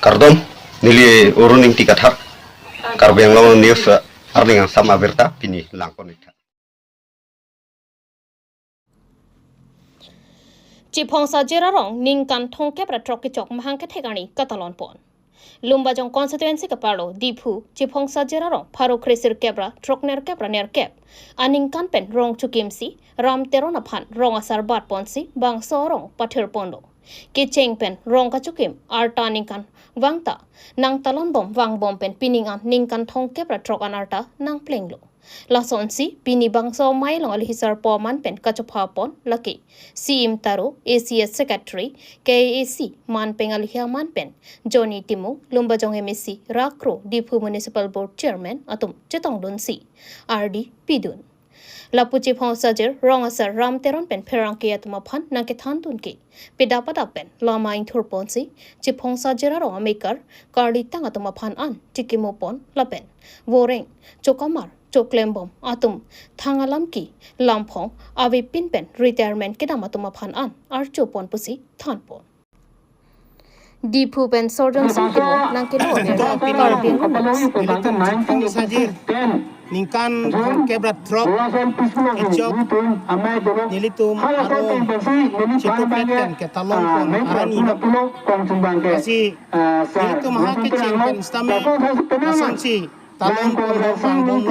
Kardom nili uruning tikathak Karbi Anglong news arning sama berta pini langkonita. Cipong sajera rong ningkan thongke pratrok kicok mahang kethegani katalon pon. Lumba jong constituency kapalo dipu cipong sajera rong pharo kresir kebra trokner kebra ner kep aningkan pen rong chukimsi ram terona phan rong asar bat ponsi bang sorong pathir pondo kicheng pen rong kachukim arta ningkan wangta nang talon bom wang bom pen piningan ningkan thongke pratrok anarta nang plenglo lason si pini bangso mailong alhisar poman pen kachopha pon laki sim taro ACS secretary KAC man pen alihya man pen Johnny Timu lumbajong MSC rakro dipu municipal board chairman atum chetong dun si RD pidun lapuchi phong sajer rong asar ram teron pen pherang ke atma phan nang ke than tun ke pedapada pen lama in thur pon si chiphong sajer ro maker kardi tang atma phan an tikimo pon lapen woreng chokamar choklembom atum thangalam ki lamphong avi pin pen retirement ke dam atma phan an ar chopon pusi than pon dipu pen surgeon sintimo nang ke lo ne karbi Anglong sajir ningkan kebrat trok kicok nilitum arong citupeten ke talong pon arani kasi nilitum ha kecing pen stame asansi talong pon bang bom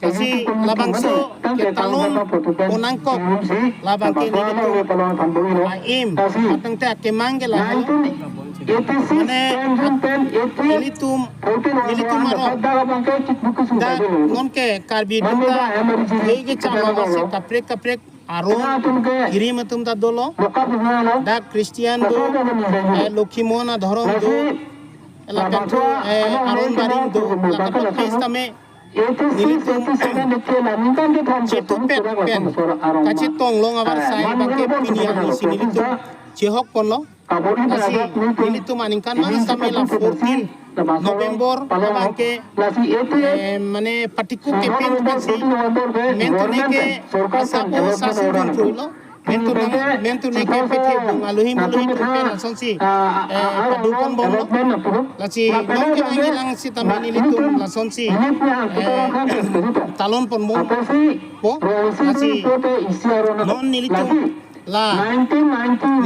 kasi labang so ke talong ponangkok labang ke nilitum aim atang te ke manggela mane nilitum aro da ngonke karbi dunta hege chama wase kaprek aro kiri matum ta dolo da Christian do lokhimona dhorom do la kanto aron baring do la kanto pestame nilitum cetupet pen kache tonglong abar sai bangke piniang isi nilitum cehok ponlo kasi nilitum aningkan mang samela 14 November bangke mane patiku ke pen pasi mentune ke asapo sasu kontrolo mentune ke pete aluhi muluhi pen asonsi padukon bomlo lasi nongke mangilang si tame nilitum lasonsi talon pon mo po lasi non nilitum la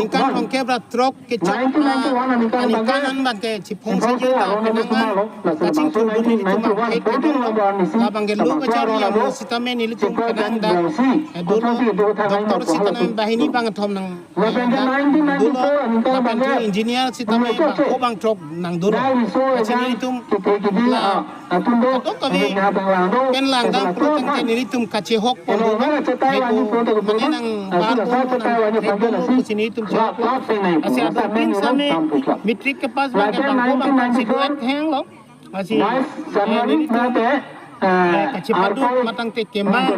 ningkan pangke trok ke chok ningkan an bangke chipong sajir ta penangan kacing turbun nilitum ke kedong la bangke lu kachar ya mo sitame nilitum penang da dulu doktor sitame bahini bang thom nang dulu la bangke engineer sitame ko bang trok nang dulu kacing nilitum la katok kabi pen lang dang pro tangke nilitum kache hok pon dulu mane nang bar sini itu masih ada pin same mitrik ke pas bang bang situat hang lo masih ini kacipadu matang te kema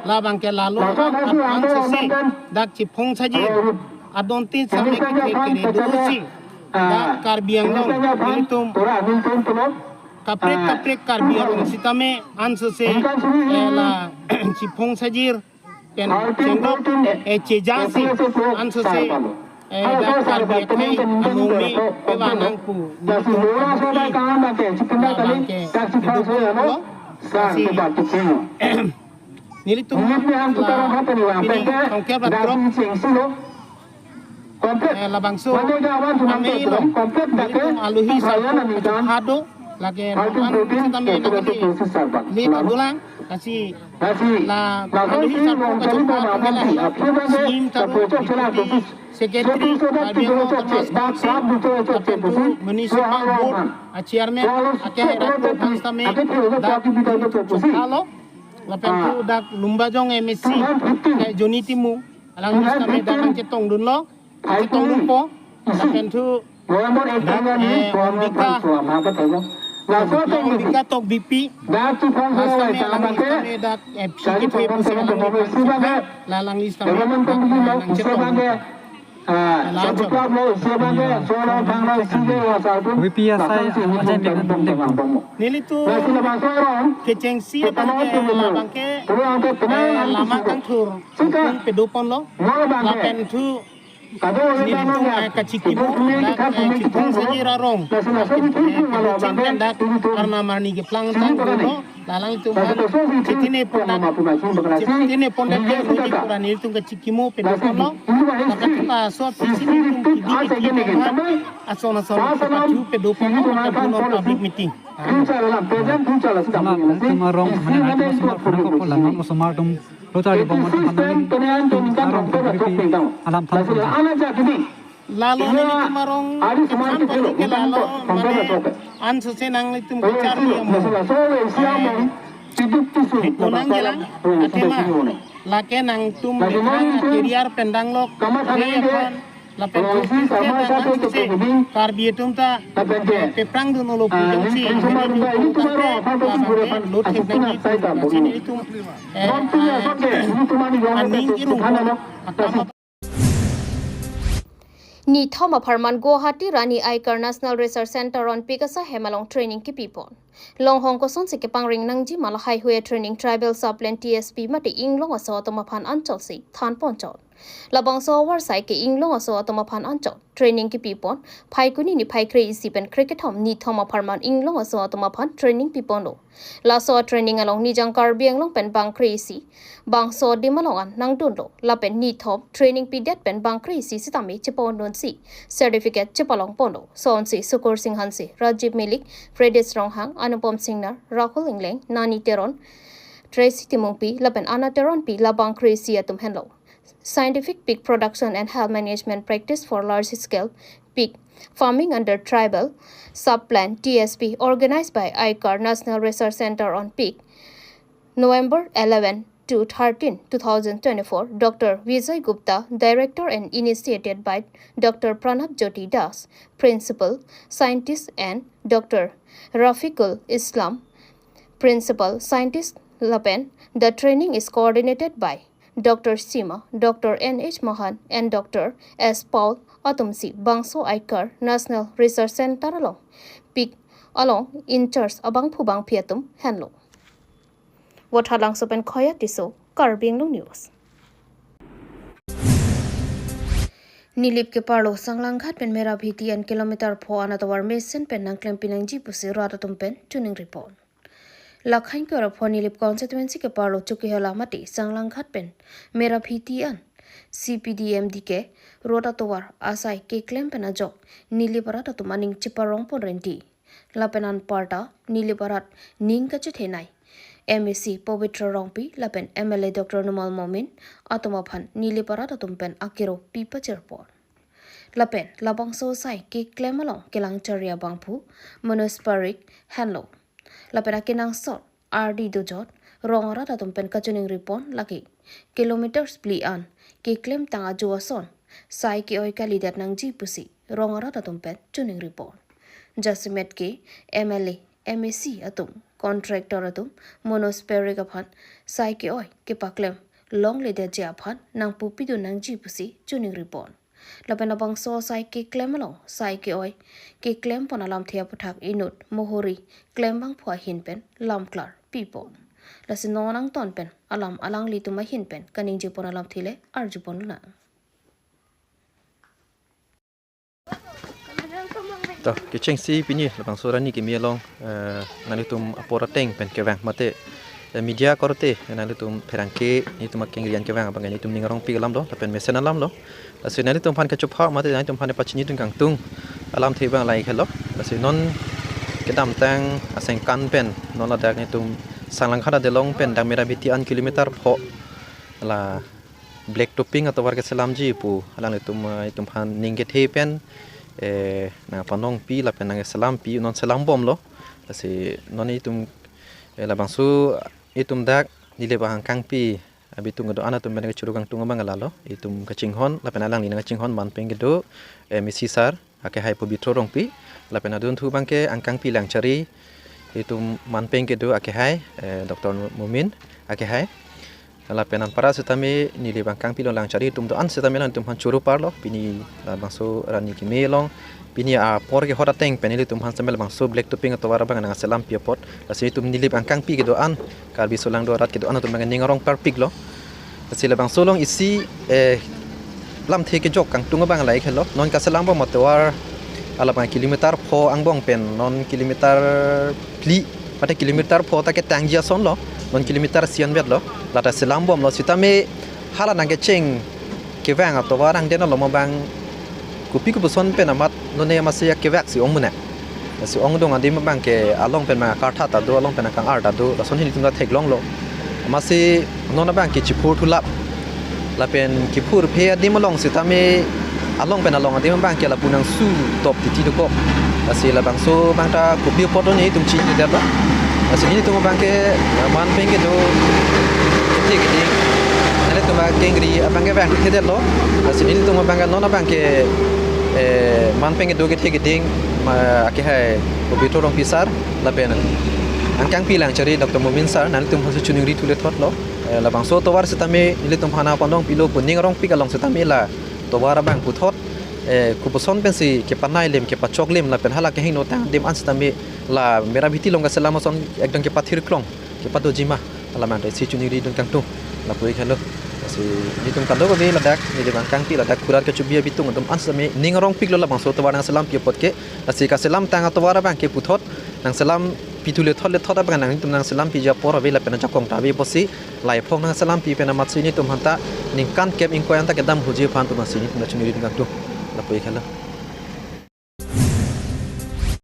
la bang ke lalu ang sesi dak cipong saji adonti same ke dosi dak Karbi Anglong itu kaprek Karbi Anglong sitame ansese la cipong sajir pen cenggok cejasi ansose dak Karbi kai anumi pewanang pu nilitum kongke batrok la bangso amelo nilitum aluhi sabu hado lagi roman sitame nagati li adulang kasi la aluhi sabu kachumpa pangalahi sim taru deputy secretary Karbi Anglong Kamas municipal board chairman ake rakto pangstame dak chukalo lapentu dak lumbajong MSC kay Johnny Timu alang istame dakang cetong dunlo cetong dumpo lapentu Ombika Ombika tok BP astame alang istame dak PKP pusi alang istame alang cetong nilitu kecengsi bangke lama kang tur pedupon lo lapen tu nilitung kacikimu cipong saji rarong pelucin pendak karena marni ke pelangtan dulu lalang itu citine pondak dia nuji kurang nilitung kacikimu pendakono maka kita so sini nilitung kidi asona pacu pedopono atau public meeting Tumarong mana semua orang kau lah, nama semua tum rotar di bawah alam tanpa. Lalu ni tumarong kan pergi ke lalu mana an susenang itu bicara dia mau. Konang jalan, atema. Laki nang tum bicara kiriar pendang lok. Lapen kusis ke dengan susi Karbi tumta peprang dulu lo pujang si ini juga lot teknik sini itu aning irung atama Ni Thoma Parman Guwahati Rani Aikar National Research Center on Pikasa Hemalong Training ki Pipon. Long Hong Koson se Pangring Nangji Malahai Hue Training Tribal Subland TSP Mati Inglong aso Tomapan Anchol si Than Ponchol. Labang so Warsai ke Inglong aso Tomapan Anchol. Training ki Pipon. Paikuni ni Paikre isipen cricket home ni Thoma Parman Inglong aso Tomapan Training Pipon lo. La so training along ni jang Karbi Anglong pen bang crazy. Bang so di malongan nang dunlo. La pen ni Thom training pidet pen bang crazy sitami chepon non si. Certificate chepalong pono. So on si Sukur Singh Hansi, Rajiv Milik, Fredis Ronghang, Anupam Singnar, Rahul Ingleng, Nani Teron, Tracy Timongpi, Lapen Anna Teron P, Labang Crazy atum Henlo. Scientific pig production and health management practice for large scale pig farming under tribal subplan TSP organized by ICAR National Research Center on Pig. November 11 to 13, 2024, Dr. Vijay Gupta, Director and initiated by Dr. Pranab Jyoti Das, Principal, Scientist and Dr. Rafiqul Islam, Principal, Scientist Lapen. The training is coordinated by Dr. Sima, Dr. N.H. Mahan and Dr. S. Paul Atumsi, Bangso Aikar National Research Center along, Pig along in charge abang pubang piatum Hanlo. What halang sopen koya tiso Karbi Anglong News. Nilip ke parlo sanglang khat pen mera bhiti an kilometer pho anatawar mesen pen nang klem pinang ji pusi rata tumpen tuning report. Lakhain ke pho nilip constituency ke parlo chuki hela mati sanglang khat pen mera bhiti an CPDMD ke rota tawar asai ke klem pen ajok niliparat atumaning chiparong pon renti lapenan parta niliparat ning ka chithenai MSc Pavitra Rongpi Lapen MLA Dr. Numal Momin Atomaphan Niliparat Atumpen Akiro Pipa Cherpon Lapen Labang Sosai Ki Klemalong Kilang Charia Bangpu Monosparik Hanlo Lapen Akinang Sot RD Dojot Rongarat Atumpen Kachuning Ripon Laki Kilometers Plian Ki Klem Tanga Juason Sai Ki Oikalidat Nang Jipusi Rongarat Atumpen Chuning Ripon Jasimet Ki MLA MSc Atum Contractor atum monospheric aphan sai ke oi ke paklem long le de aphan nang pupi du nang ji pusi chuning ripon lapen abang so sai ke klem along sai ke oi ke klem pon alam thia puthak inut mohori klem bang phwa hin pen lam klar people lasin nonang ton pen alam alang li tu ma hin pen kaning je pon alam thile ar ju pon na Toh, keceng si pini lapang sorani ke mielong nalitum apora teng pen kewang mate media korte nalitum perangke itu making rian kewang abang itu ningarong pi alam do lapen mesen alam lo lasu nalitum pan kecupha mate nalitum pan pachini tung kangtung alam thebang lai khelo lasu non kedam tang aseng kan pen non la dak nitum sanglang khada de long pen dang mera biti an kilometer pho la black topping atau warga selam ji pu alang itum pan ningget he pen na panong pi la penang salam pi non salam bom lo si non itum la bangsu itum dak nile bahang kang pi abitung do ana tum benang churugang tung bangala lo itum kachinghon la penalang ni kachinghon man penggedo misi sar ake hai po bitro rong pi la penadun thu bangke angkang pi lang chari itum man penggedo ake hai Dr. Mumin ake hai la penan para setame ni le bangkang pilon lang cari tum do an setame lan tum han churu parlo pini la bangso rani ki melong pini a por ke hora teng penili tum han samel bangso black topping atau wara bang nang selam pi pot la se tum ni le bangkang pi ke do an Karbi solang do rat ke do an tum bang ningarong par pig lo se le bangso long isi lam the ke jok kang tunga bang lai khelo non ka selam bom matwar ala bang kilometer pho angbong pen non kilometer pli pada kilometer pho ta ke tangjia son lo non kilometer sian bet lo lata selam bom lo sitame hala nang ke cheng ke wang atwa rang den lo ma bang kupi ku son pen amat non ne masya ke wak si ong muna si ong dong adi ma bang ke along pen ma ka tha ta do along pen kang ar ta do la son hin tunga thek long lo masih non bang ke chipur thulap la pen kipur phe di malong sitame along pen along adi bang ke la punang su top ti do ko asi la bang so bang ta kupi poto ni tum chi ni da ba asi ni tum bang ke man pen ke do ti ke ding ale tum bang kengri abang ke bang ke de lo asi ni tum bang non bang ke man pen ke do ke ti ke ding ma ke hai kupi to rong pisar la pen angkang pilang cari Dr. Mumin sar nan tum hasu chuning ri tulet thot lo la bang so towar setame ile tum hana pandong pilo kuning rong pi kalong setame la towar bang puthot ku poson pensi ke panai lem ke pachok lem la pen hala ke hino tang dem an setame la mera biti long ka selama son ekdang ke pathir klong ke pado jima ala man si chuning ri dun kang tu la pui khalo si ni tum kando ko be la dak ni de bang kang pi la dak kurar ke chubia bitung tum an setame ning rong pi lo la bang so towar nang selam pi pot ke si ka selam tang towar bang ke puthot nang selam pitule thole thoda bang nang tum nang selam pi ja por avela pena jakong ta be posi lai phong nang selam pi pena mat sini tum hanta ning kan kep ing ko anta ke dam huji phan tum sini tum chuni ring tu la poi khala